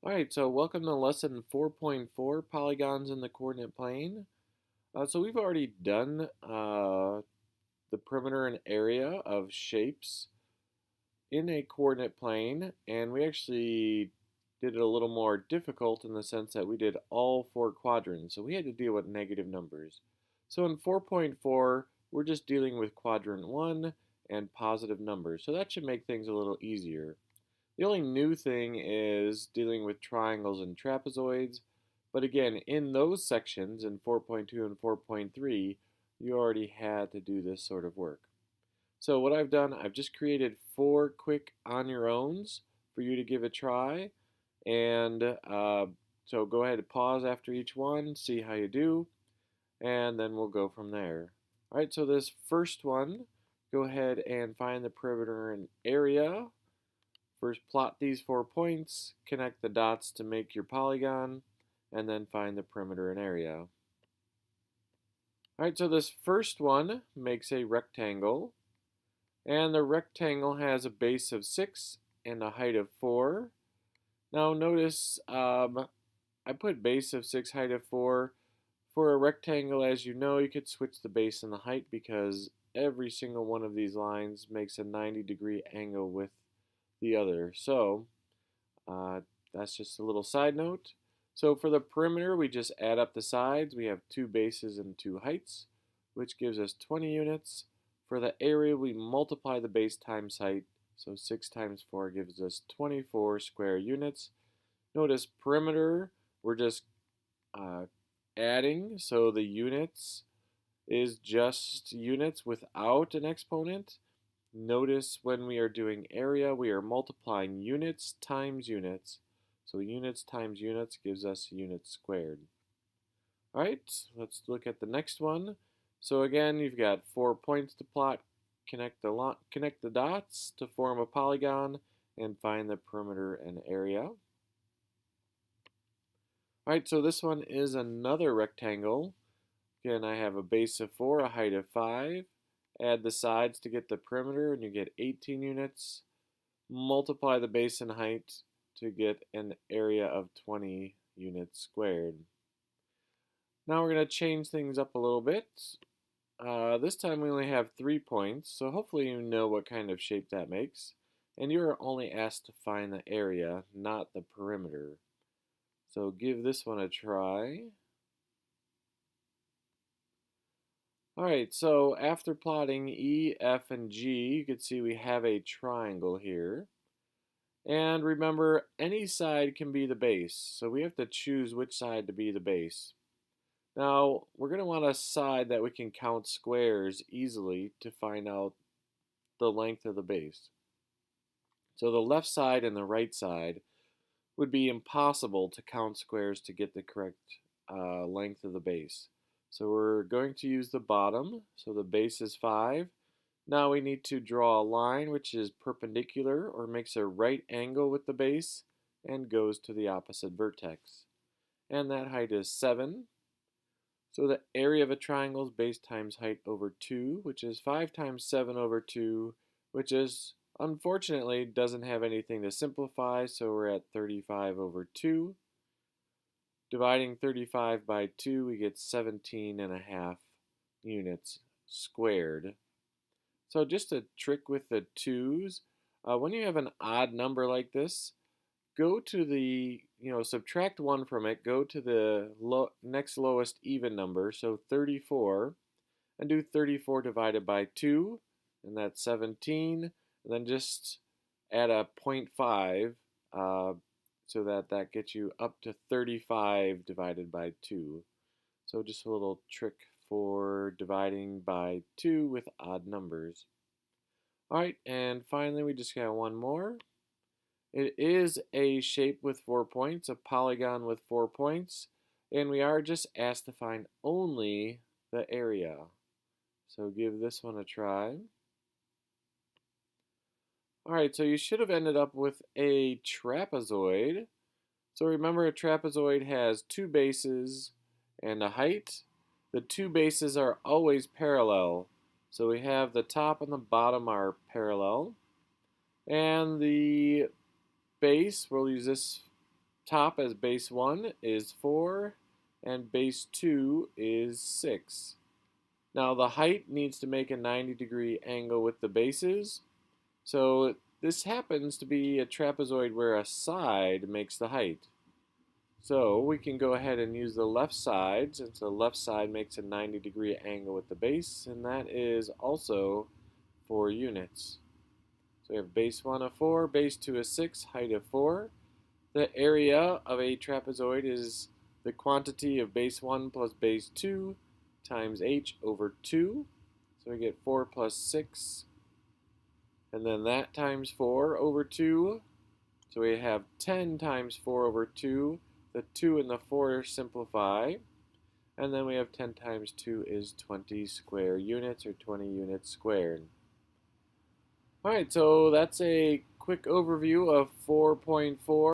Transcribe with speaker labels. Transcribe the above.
Speaker 1: Alright, so welcome to lesson 4.4, Polygons in the Coordinate Plane. So we've already done the perimeter and area of shapes in a coordinate plane, and we actually did it a little more difficult in the sense that we did all four quadrants, so we had to deal with negative numbers. So in 4.4, we're just dealing with quadrant 1 and positive numbers, so that should make things a little easier. The only new thing is dealing with triangles and trapezoids, but again, in those sections in 4.2 and 4.3, you already had to do this sort of work. So what I've done, I've just created 4 quick on your owns for you to give a try, and so go ahead and pause after each one, see how you do, and then we'll go from there. All right, so this first one, go ahead and find the perimeter and area. First, plot these 4 points, connect the dots to make your polygon, and then find the perimeter and area. Alright, so this first one makes a rectangle, and the rectangle has a base of 6 and a height of 4. Now notice I put base of 6, height of 4. For a rectangle, as you know, you could switch the base and the height because every single one of these lines makes a 90-degree angle with the other. So that's just a little side note. So for the perimeter, we just add up the sides. We have 2 bases and 2 heights, which gives us 20 units. For the area, we multiply the base times height. So 6 times 4 gives us 24 square units. Notice perimeter, we're just adding, so the units is just units without an exponent. Notice when we are doing area, we are multiplying units times units. So units times units gives us units squared. All right, let's look at the next one. So again, you've got 4 points to plot. Connect the dots to form a polygon and find the perimeter and area. All right, so this one is another rectangle. Again, I have a base of 4, a height of 5. Add the sides to get the perimeter and you get 18 units. Multiply the base and height to get an area of 20 units squared. Now we're going to change things up a little bit. This time we only have 3 points, so hopefully you know what kind of shape that makes. And you're only asked to find the area, not the perimeter. So give this one a try. Alright, so after plotting E, F, and G, you can see we have a triangle here. And remember, any side can be the base, so we have to choose which side to be the base. Now, we're going to want a side that we can count squares easily to find out the length of the base. So the left side and the right side would be impossible to count squares to get the correct length of the base. So we're going to use the bottom, so the base is 5. Now we need to draw a line which is perpendicular or makes a right angle with the base and goes to the opposite vertex. And that height is 7. So the area of a triangle is base times height over 2, which is 5 times 7 over 2, which is, unfortunately, doesn't have anything to simplify, so we're at 35 over 2. Dividing 35 by 2, we get 17.5 units squared. So just a trick with the 2's, when you have an odd number like this, go to the, subtract 1 from it, go to the next lowest even number, so 34, and do 34 divided by 2, and that's 17, and then just add a 0.5, so that gets you up to 35 divided by 2. So just a little trick for dividing by 2 with odd numbers. Alright, and finally we just got one more. It is a shape with 4 points, a polygon with 4 points, and we are just asked to find only the area. So give this one a try. Alright, so you should have ended up with a trapezoid. So remember, a trapezoid has 2 bases and a height. The 2 bases are always parallel. So we have the top and the bottom are parallel. And the base, we'll use this top as base 1 is 4, and base 2 is 6. Now the height needs to make a 90-degree angle with the bases. So this happens to be a trapezoid where a side makes the height. So we can go ahead and use the left side, since the left side makes a 90-degree angle with the base, and that is also 4 units. So we have base 1 of 4, base 2 is 6, height of 4. The area of a trapezoid is the quantity of base 1 plus base 2 times h over 2. So we get 4 plus 6, and then that times 4 over 2. So we have 10 times 4 over 2. The 2 and the 4 simplify. And then we have 10 times 2 is 20 square units, or 20 units squared. Alright, so that's a quick overview of 4.4.